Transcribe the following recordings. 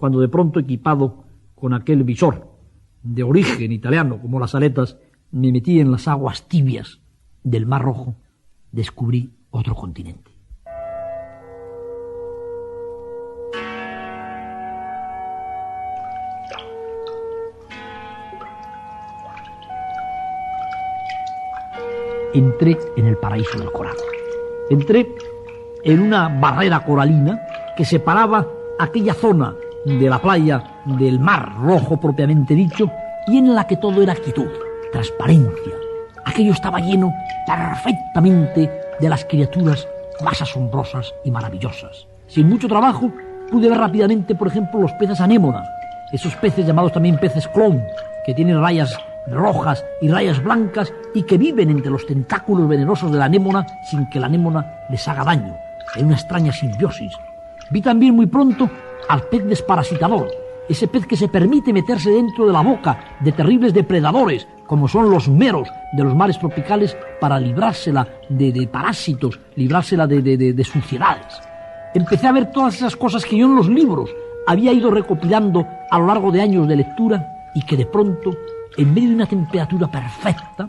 cuando de pronto, equipado con aquel visor de origen italiano como las aletas, me metí en las aguas tibias del Mar Rojo, descubrí otro continente. Entré en el paraíso del coral. Entré en una barrera coralina que separaba aquella zona de la playa del Mar Rojo propiamente dicho, y en la que todo era quietud, transparencia. Aquello estaba lleno perfectamente de las criaturas más asombrosas y maravillosas. Sin mucho trabajo pude ver rápidamente, por ejemplo, los peces anémona, esos peces llamados también peces clon, que tienen rayas rojas y rayas blancas y que viven entre los tentáculos venenosos de la anémona sin que la anémona les haga daño, en una extraña simbiosis. Vi también muy pronto al pez desparasitador, ese pez que se permite meterse dentro de la boca de terribles depredadores, como son los meros de los mares tropicales, para librársela de parásitos, librársela de suciedades. Empecé a ver todas esas cosas que yo en los libros había ido recopilando a lo largo de años de lectura y que de pronto, en medio de una temperatura perfecta,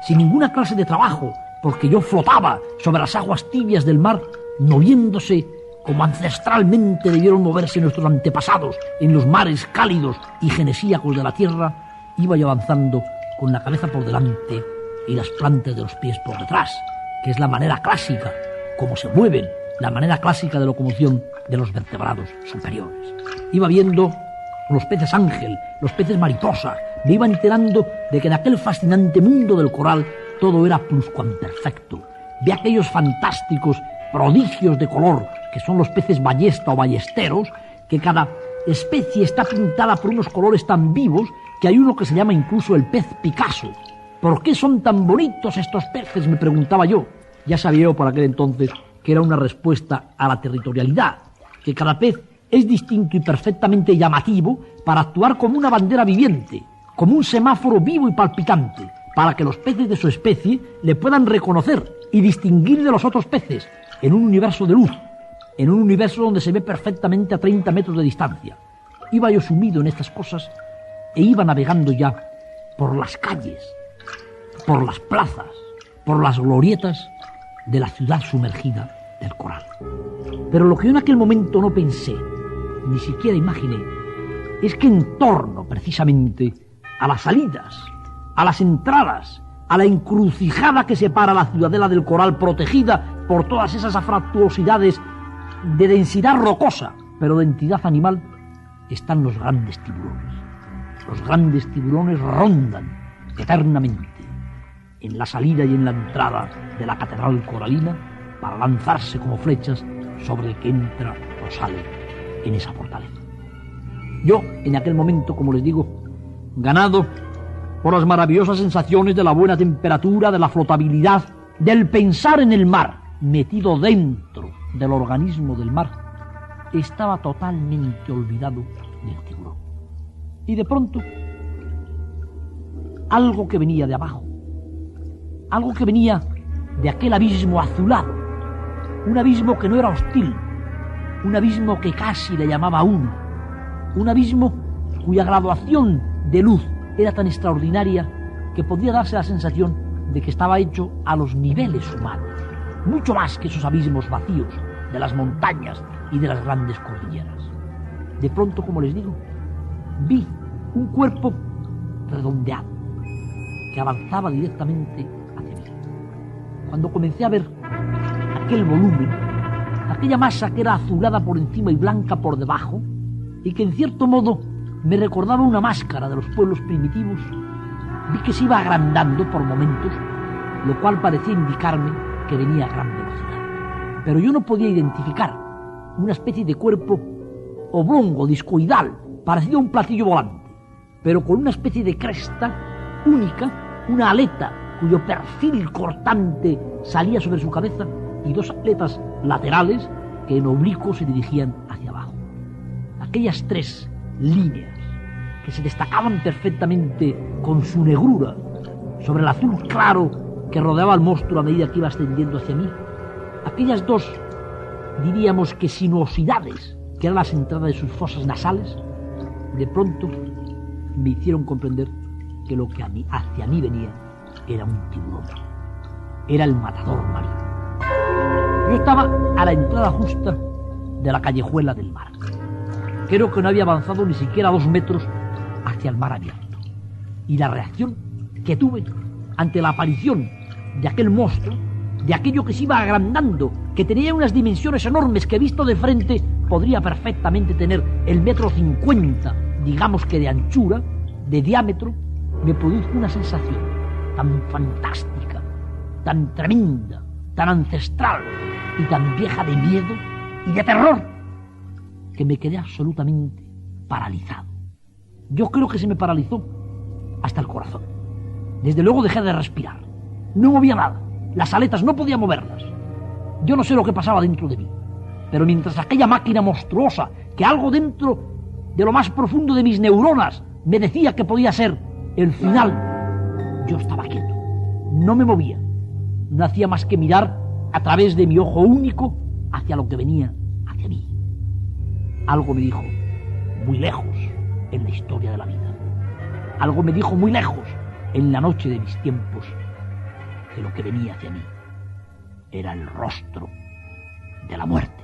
sin ninguna clase de trabajo, porque yo flotaba sobre las aguas tibias del mar, moviéndose como ancestralmente debieron moverse nuestros antepasados en los mares cálidos y genesíacos de la tierra, iba yo avanzando con la cabeza por delante y las plantas de los pies por detrás, que es la manera clásica como se mueven, la manera clásica de locomoción de los vertebrados superiores. Iba viendo los peces ángel, los peces mariposa, me iba enterando de que en aquel fascinante mundo del coral todo era pluscuamperfecto. Vi aquellos fantásticos prodigios de color, que son los peces ballesta o ballesteros, que cada especie está pintada por unos colores tan vivos que hay uno que se llama incluso el pez Picasso. ¿Por qué son tan bonitos estos peces?, me preguntaba yo. Ya sabía yo por aquel entonces que era una respuesta a la territorialidad, que cada pez es distinto y perfectamente llamativo para actuar como una bandera viviente, como un semáforo vivo y palpitante, para que los peces de su especie le puedan reconocer y distinguir de los otros peces en un universo de luz, en un universo donde se ve perfectamente a 30 metros de distancia. Iba yo sumido en estas cosas e iba navegando ya por las calles, por las plazas, por las glorietas de la ciudad sumergida del coral. Pero lo que yo en aquel momento no pensé, ni siquiera imaginé, es que en torno precisamente a las salidas, a las entradas, a la encrucijada que separa la ciudadela del coral, protegida por todas esas afractuosidades de densidad rocosa, pero de entidad animal, están los grandes tiburones. Los grandes tiburones rondan eternamente en la salida y en la entrada de la catedral coralina para lanzarse como flechas sobre el que entra o sale en esa fortaleza. Yo, en aquel momento, como les digo, ganado por las maravillosas sensaciones de la buena temperatura, de la flotabilidad, del pensar en el mar, metido dentro del organismo del mar, estaba totalmente olvidado del tiburón. Y de pronto, algo que venía de abajo, algo que venía de aquel abismo azulado, un abismo que no era hostil, un abismo que casi le llamaba a uno, un abismo cuya graduación de luz era tan extraordinaria que podía darse la sensación de que estaba hecho a los niveles humanos, mucho más que esos abismos vacíos de las montañas y de las grandes cordilleras. De pronto, como les digo, vi un cuerpo redondeado que avanzaba directamente hacia mí. Cuando comencé a ver aquel volumen, aquella masa que era azulada por encima y blanca por debajo, y que en cierto modo me recordaba una máscara de los pueblos primitivos, vi que se iba agrandando por momentos, lo cual parecía indicarme que venía a gran velocidad. Pero yo no podía identificar una especie de cuerpo oblongo, discoidal, parecido a un platillo volante, pero con una especie de cresta única, una aleta cuyo perfil cortante salía sobre su cabeza y dos aletas laterales que en oblicuo se dirigían hacia abajo. Aquellas tres líneas que se destacaban perfectamente con su negrura sobre el azul claro que rodeaba al monstruo a medida que iba ascendiendo hacia mí, aquellas dos, diríamos que sinuosidades que eran las entradas de sus fosas nasales, de pronto me hicieron comprender que lo que hacia mí venía era un tiburón. Era el matador marino. Yo estaba a la entrada justa de la callejuela del mar. Creo que no había avanzado ni siquiera 2 metros hacia el mar abierto. Y la reacción que tuve ante la aparición de aquel monstruo, de aquello que se iba agrandando, que tenía unas dimensiones enormes que visto de frente podría perfectamente tener el 1,50 m, digamos que de anchura, de diámetro, me produjo una sensación tan fantástica, tan tremenda, tan ancestral y tan vieja de miedo y de terror, que me quedé absolutamente paralizado. Yo creo que se me paralizó hasta el corazón. Desde luego dejé de respirar. No movía nada. Las aletas no podía moverlas. Yo no sé lo que pasaba dentro de mí, pero mientras aquella máquina monstruosa, que algo dentro de lo más profundo de mis neuronas me decía que podía ser el final, yo estaba quieto. No me movía. No hacía más que mirar a través de mi ojo único hacia lo que venía hacia mí. Algo me dijo, muy lejos en la historia de la vida. Algo me dijo muy lejos en la noche de mis tiempos, que lo que venía hacia mí era el rostro de la muerte.